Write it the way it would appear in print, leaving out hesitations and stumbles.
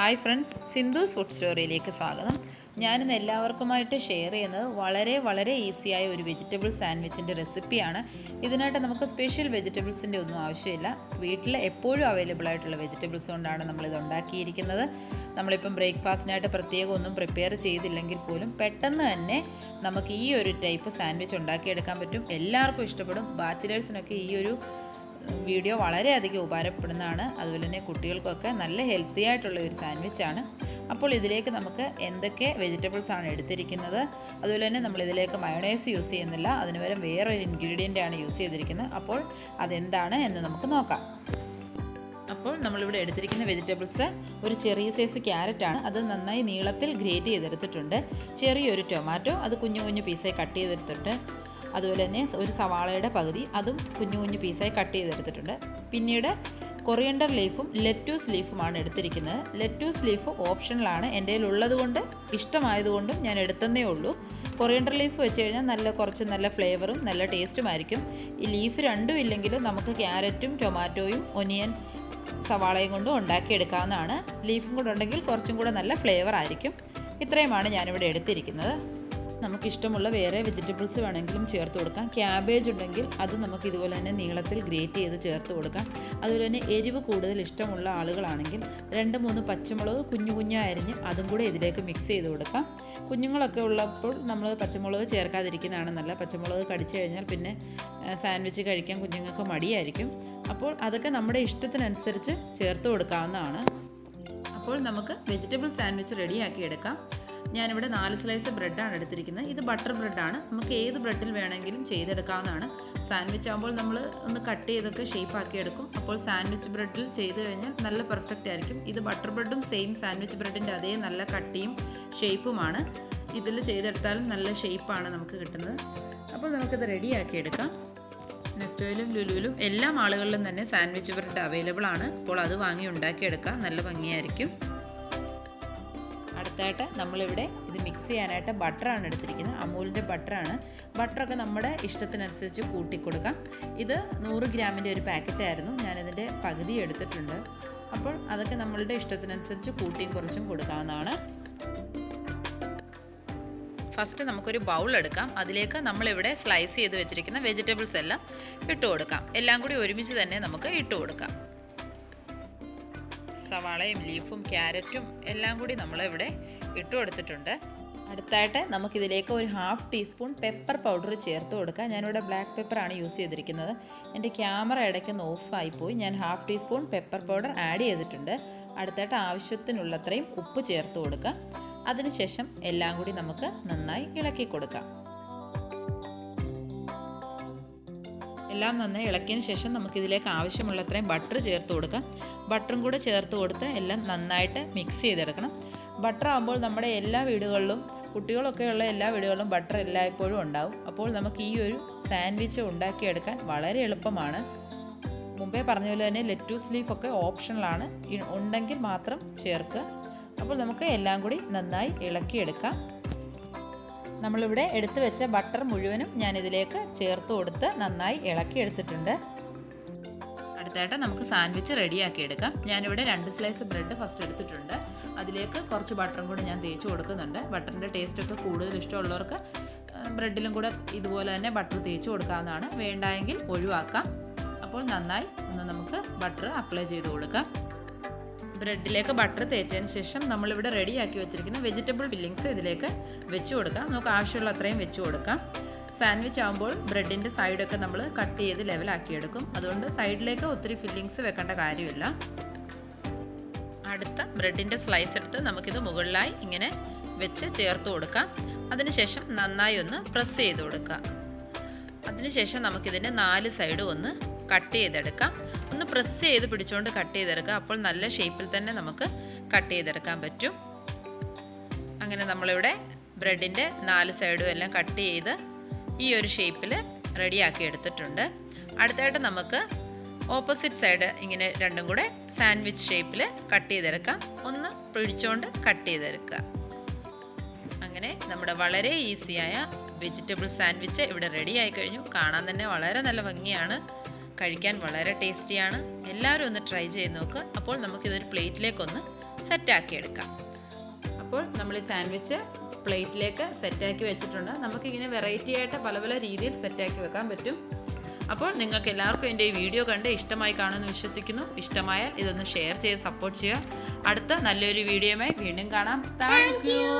Hi friends, Sindhu's food സ്റ്റോറിയിലേക്ക് സ്വാഗതം. ഞാനിന്ന് എല്ലാവർക്കുമായിട്ട് share ചെയ്യുന്നത് വളരെ ഈസിയായ ഒരു വെജിറ്റബിൾ സാൻഡ്വിച്ചിൻ്റെ റെസിപ്പിയാണ്. ഇതിനായിട്ട് നമുക്ക് സ്പെഷ്യൽ വെജിറ്റബിൾസിൻ്റെ ഒന്നും ആവശ്യമില്ല. വീട്ടിൽ എപ്പോഴും അവൈലബിൾ ആയിട്ടുള്ള വെജിറ്റബിൾസ് കൊണ്ടാണ് നമ്മളിത് ഉണ്ടാക്കിയിരിക്കുന്നത്. നമ്മളിപ്പം ബ്രേക്ക്ഫാസ്റ്റിനായിട്ട് പ്രത്യേകം ഒന്നും പ്രിപ്പയർ ചെയ്തില്ലെങ്കിൽ പോലും പെട്ടെന്ന് തന്നെ നമുക്ക് ഈ ഒരു ടൈപ്പ് സാൻഡ്വിച്ച് ഉണ്ടാക്കിയെടുക്കാൻ പറ്റും. എല്ലാവർക്കും ഇഷ്ടപ്പെടും. ബാച്ചിലേഴ്സിനൊക്കെ ഈ ഒരു വീഡിയോ വളരെയധികം ഉപകാരപ്പെടുന്നതാണ്. അതുപോലെ തന്നെ കുട്ടികൾക്കൊക്കെ നല്ല ഹെൽത്തി ആയിട്ടുള്ള ഒരു സാൻഡ്വിച്ചാണ്. അപ്പോൾ ഇതിലേക്ക് നമുക്ക് എന്തൊക്കെ വെജിറ്റബിൾസ് ആണ് എടുത്തിരിക്കുന്നത്, അതുപോലെ തന്നെ നമ്മളിതിലേക്ക് മയോണൈസ് യൂസ് ചെയ്യുന്നില്ല, അതിന് പകരം വേറൊരു ഇൻഗ്രീഡിയൻ്റ് ആണ് യൂസ് ചെയ്തിരിക്കുന്നത്. അപ്പോൾ അതെന്താണ് എന്ന് നമുക്ക് നോക്കാം. അപ്പോൾ നമ്മളിവിടെ എടുത്തിരിക്കുന്ന വെജിറ്റബിൾസ് ഒരു ചെറിയ സൈസ് ക്യാരറ്റാണ്. അത് നന്നായി നീളത്തിൽ ഗ്രേറ്റ് ചെയ്തെടുത്തിട്ടുണ്ട്. ചെറിയൊരു ടൊമാറ്റോ, അത് കുഞ്ഞു കുഞ്ഞു പീസായി കട്ട് ചെയ്തെടുത്തിട്ട്, അതുപോലെ തന്നെ ഒരു സവാളയുടെ പകുതി, അതും കുഞ്ഞു കുഞ്ഞു പീസായി കട്ട് ചെയ്തെടുത്തിട്ടുണ്ട്. പിന്നീട് കൊറിയണ്ടർ ലീഫും ലെറ്റൂസ് ലീഫുമാണ് എടുത്തിരിക്കുന്നത്. ലെറ്റൂസ് ലീഫ് ഓപ്ഷണലാണ്, എൻ്റെ കയ്യിലുള്ളത് കൊണ്ട് ഇഷ്ടമായതുകൊണ്ടും ഞാൻ എടുത്തതേ ഉള്ളൂ. കൊറിയണ്ടർ ലീഫ് വെച്ച് കഴിഞ്ഞാൽ കുറച്ച് നല്ല ഫ്ലേവറും നല്ല ടേസ്റ്റുമായിരിക്കും. ഈ ലീഫ് രണ്ടും ഇല്ലെങ്കിലും നമുക്ക് ക്യാരറ്റും ടൊമാറ്റോയും ഒനിയൻ സവാളയും കൊണ്ടും ഉണ്ടാക്കിയെടുക്കാവുന്നതാണ്. ലീഫും കൂടെ ഉണ്ടെങ്കിൽ കുറച്ചും കൂടെ നല്ല ഫ്ലേവർ ആയിരിക്കും. ഇത്രയുമാണ് ഞാനിവിടെ എടുത്തിരിക്കുന്നത്. നമുക്കിഷ്ടമുള്ള വേറെ വെജിറ്റബിൾസ് വേണമെങ്കിലും ചേർത്ത് കൊടുക്കാം. ക്യാബേജ് ഉണ്ടെങ്കിൽ അത് നമുക്ക് ഇതുപോലെ തന്നെ നീളത്തിൽ ഗ്രേറ്റ് ചെയ്ത് ചേർത്ത് കൊടുക്കാം. അതുപോലെ തന്നെ എരിവ് കൂടുതൽ ഇഷ്ടമുള്ള ആളുകളാണെങ്കിൽ 2-3 പച്ചമുളക് കുഞ്ഞു കുഞ്ഞായിരിഞ്ഞ് അതും കൂടെ ഇതിലേക്ക് മിക്സ് ചെയ്ത് കൊടുക്കാം. കുഞ്ഞുങ്ങളൊക്കെ ഉള്ളപ്പോൾ നമ്മൾ പച്ചമുളക് ചേർക്കാതിരിക്കുന്നതാണ് നല്ല. പച്ചമുളക് കടിച്ചു കഴിഞ്ഞാൽ പിന്നെ സാൻഡ്വിച്ച് കഴിക്കാൻ കുഞ്ഞുങ്ങൾക്ക് മടിയായിരിക്കും. അപ്പോൾ അതൊക്കെ നമ്മുടെ ഇഷ്ടത്തിനനുസരിച്ച് ചേർത്ത് കൊടുക്കാവുന്നതാണ്. അപ്പോൾ നമുക്ക് വെജിറ്റബിൾ സാൻഡ്വിച്ച് റെഡിയാക്കി എടുക്കാം. ഞാനിവിടെ 4 സ്ലൈസ് ബ്രെഡാണ് എടുത്തിരിക്കുന്നത്. ഇത് ബട്ടർ ബ്രെഡാണ്. നമുക്ക് ഏത് ബ്രെഡിൽ വേണമെങ്കിലും ചെയ്തെടുക്കാവുന്നതാണ്. സാൻഡ്വിച്ച് ആകുമ്പോൾ നമ്മൾ ഒന്ന് കട്ട് ചെയ്തൊക്കെ ഷേപ്പാക്കി എടുക്കും. അപ്പോൾ സാൻഡ്വിച്ച് ബ്രെഡിൽ ചെയ്ത് കഴിഞ്ഞാൽ നല്ല പെർഫെക്റ്റ് ആയിരിക്കും. ഇത് ബട്ടർ ബ്രെഡും സെയിം സാൻഡ്വിച്ച് ബ്രെഡിൻ്റെ അതേ നല്ല കട്ടിയും ഷേപ്പുമാണ്. ഇതിൽ ചെയ്തെടുത്താലും നല്ല ഷേപ്പാണ് നമുക്ക് കിട്ടുന്നത്. അപ്പോൾ നമുക്കിത് റെഡിയാക്കി എടുക്കാം. നെസ്റ്റോയിലും ലുലുവിലും എല്ലാ ആളുകളിലും തന്നെ സാൻഡ്വിച്ച് ബ്രെഡ് അവൈലബിൾ ആണ്. അപ്പോൾ അത് വാങ്ങി ഉണ്ടാക്കിയെടുക്കാം, നല്ല ഭംഗിയായിരിക്കും. അടുത്തായിട്ട് നമ്മളിവിടെ ഇത് മിക്സ് ചെയ്യാനായിട്ട് ബട്ടറാണ് എടുത്തിരിക്കുന്നത്. അമൂലിൻ്റെ ബട്ടറാണ്. ബട്ടറൊക്കെ നമ്മുടെ ഇഷ്ടത്തിനനുസരിച്ച് കൂട്ടിക്കൊടുക്കാം. ഇത് 100 ഗ്രാമിൻ്റെ ഒരു പാക്കറ്റായിരുന്നു. ഞാനിതിൻ്റെ പകുതി എടുത്തിട്ടുണ്ട്. അപ്പോൾ അതൊക്കെ നമ്മളുടെ ഇഷ്ടത്തിനനുസരിച്ച് കൂട്ടിയും കുറച്ചും കൊടുക്കാവുന്നതാണ്. ഫസ്റ്റ് നമുക്കൊരു ബൗൾ എടുക്കാം. അതിലേക്ക് നമ്മളിവിടെ സ്ലൈസ് ചെയ്ത് വെച്ചിരിക്കുന്ന വെജിറ്റബിൾസ് എല്ലാം ഇട്ട് കൊടുക്കാം. എല്ലാം കൂടി ഒരുമിച്ച് തന്നെ നമുക്ക് ഇട്ട് കൊടുക്കാം. സവാളയും ലീഫും ക്യാരറ്റും എല്ലാം കൂടി നമ്മളിവിടെ ഇട്ട് കൊടുത്തിട്ടുണ്ട്. അടുത്തായിട്ട് നമുക്കിതിലേക്ക് ഒരു 1/2 ടീസ്പൂൺ പെപ്പർ പൗഡർ ചേർത്ത് കൊടുക്കാം. ഞാനിവിടെ ബ്ലാക്ക് പെപ്പറാണ് യൂസ് ചെയ്തിരിക്കുന്നത്. എൻ്റെ ക്യാമറ ഇടയ്ക്കൊന്ന് ഓഫായിപ്പോയി. ഞാൻ 1/2 ടീസ്പൂൺ പെപ്പർ പൗഡർ ആഡ് ചെയ്തിട്ടുണ്ട്. അടുത്തായിട്ട് ആവശ്യത്തിനുള്ളത്രയും ഉപ്പ് ചേർത്ത് കൊടുക്കാം. അതിനുശേഷം എല്ലാം കൂടി നമുക്ക് നന്നായി ഇളക്കി കൊടുക്കാം. എല്ലാം നന്നായി ഇളക്കിയതിന് ശേഷം നമുക്കിതിലേക്ക് ആവശ്യമുള്ളത്രയും ബട്ടർ ചേർത്ത് കൊടുക്കാം. ബട്ടറും കൂടെ ചേർത്ത് കൊടുത്ത് എല്ലാം നന്നായിട്ട് മിക്സ് ചെയ്തെടുക്കണം. ബട്ടർ ആകുമ്പോൾ നമ്മുടെ എല്ലാ വീടുകളിലും, കുട്ടികളൊക്കെയുള്ള എല്ലാ വീടുകളിലും ബട്ടർ എല്ലായ്പ്പോഴും ഉണ്ടാവും. അപ്പോൾ നമുക്ക് ഈ ഒരു സാൻഡ്വിച്ച് ഉണ്ടാക്കിയെടുക്കാൻ വളരെ എളുപ്പമാണ്. മുമ്പേ പറഞ്ഞ പോലെ തന്നെ ലെറ്റൂസ് ലീഫൊക്കെ ഓപ്ഷണലാണ്, ഉണ്ടെങ്കിൽ മാത്രം ചേർക്കുക. അപ്പോൾ നമുക്ക് എല്ലാം കൂടി നന്നായി ഇളക്കിയെടുക്കാം. നമ്മളിവിടെ എടുത്തു വെച്ച ബട്ടർ മുഴുവനും ഞാനിതിലേക്ക് ചേർത്ത് കൊടുത്ത് നന്നായി ഇളക്കിയെടുത്തിട്ടുണ്ട്. അടുത്തായിട്ട് നമുക്ക് സാൻഡ്വിച്ച് റെഡിയാക്കി എടുക്കാം. ഞാനിവിടെ 2 സ്ലൈസ് ബ്രെഡ് ഫസ്റ്റ് എടുത്തിട്ടുണ്ട്. അതിലേക്ക് കുറച്ച് ബട്ടറും കൂടി ഞാൻ തേച്ച് കൊടുക്കുന്നുണ്ട്. ബട്ടറിൻ്റെ ടേസ്റ്റൊക്കെ കൂടുതൽ ഇഷ്ടമുള്ളവർക്ക് ബ്രെഡിലും കൂടെ ഇതുപോലെ തന്നെ ബട്ടർ തേച്ച് കൊടുക്കാവുന്നതാണ്. വേണ്ടായെങ്കിൽ ഒഴിവാക്കാം. അപ്പോൾ നന്നായി നമുക്ക് ബട്ടർ അപ്ലൈ ചെയ്ത് കൊടുക്കാം. ബ്രെഡിലേക്ക് ബട്ടർ തേച്ചതിന് ശേഷം നമ്മളിവിടെ റെഡിയാക്കി വെച്ചിരിക്കുന്ന വെജിറ്റബിൾ ഫില്ലിങ്സ് ഇതിലേക്ക് വെച്ച് കൊടുക്കാം. നമുക്ക് ആവശ്യമുള്ള അത്രയും വെച്ച് കൊടുക്കാം. സാൻഡ്വിച്ച് ആകുമ്പോൾ ബ്രെഡിൻ്റെ സൈഡൊക്കെ നമ്മൾ കട്ട് ചെയ്ത് ലെവലാക്കിയെടുക്കും. അതുകൊണ്ട് സൈഡിലേക്ക് ഒത്തിരി ഫില്ലിങ്സ് വെക്കേണ്ട കാര്യമില്ല. അടുത്ത ബ്രെഡിൻ്റെ സ്ലൈസ് എടുത്ത് നമുക്കിത് മുകളിലായി ഇങ്ങനെ വെച്ച് ചേർത്ത് കൊടുക്കാം. അതിനുശേഷം നന്നായി ഒന്ന് പ്രസ് ചെയ്ത് കൊടുക്കുക. അതിനുശേഷം നമുക്കിതിൻ്റെ 4 സൈഡും ഒന്ന് കട്ട് ചെയ്തെടുക്കാം. ഒന്ന് പ്രസ് ചെയ്ത് പിടിച്ചുകൊണ്ട് കട്ട് ചെയ്തെടുക്കുക. അപ്പോൾ നല്ല ഷേപ്പിൽ തന്നെ നമുക്ക് കട്ട് ചെയ്തെടുക്കാൻ പറ്റും. അങ്ങനെ നമ്മളിവിടെ ബ്രെഡിൻ്റെ 4 സൈഡും എല്ലാം കട്ട് ചെയ്ത് ഈ ഒരു ഷേപ്പിൽ റെഡിയാക്കി എടുത്തിട്ടുണ്ട്. അടുത്തായിട്ട് നമുക്ക് ഓപ്പോസിറ്റ് സൈഡ് ഇങ്ങനെ രണ്ടും കൂടെ സാൻഡ്വിച്ച് ഷേപ്പിൽ കട്ട് ചെയ്തെടുക്കാം. ഒന്ന് പിടിച്ചുകൊണ്ട് കട്ട് ചെയ്തെടുക്കുക. അങ്ങനെ നമ്മുടെ വളരെ ഈസിയായ വെജിറ്റബിൾ സാൻഡ്വിച്ച് ഇവിടെ റെഡി ആയി കഴിഞ്ഞു. കാണാൻ തന്നെ വളരെ നല്ല ഭംഗിയാണ്. കഴിക്കാൻ വളരെ ടേസ്റ്റിയാണ്. എല്ലാവരും ഒന്ന് ട്രൈ ചെയ്ത് നോക്കുക. അപ്പോൾ നമുക്കിതൊരു പ്ലേറ്റിലേക്കൊന്ന് സെറ്റാക്കി എടുക്കാം. അപ്പോൾ നമ്മൾ ഈ സാൻഡ്വിച്ച് പ്ലേറ്റിലേക്ക് സെറ്റാക്കി വെച്ചിട്ടുണ്ട്. നമുക്കിങ്ങനെ വെറൈറ്റി ആയിട്ട് പല പല രീതിയിൽ സെറ്റാക്കി വെക്കാൻ പറ്റും. അപ്പോൾ നിങ്ങൾക്ക് എല്ലാവർക്കും എൻ്റെ ഈ വീഡിയോ കണ്ട് ഇഷ്ടമായി കാണുമെന്ന് വിശ്വസിക്കുന്നു. ഇഷ്ടമായാൽ ഇതൊന്ന് ഷെയർ ചെയ്ത് സപ്പോർട്ട് ചെയ്യുക. അടുത്ത നല്ലൊരു വീഡിയോയുമായി വീണ്ടും കാണാം. Thank you.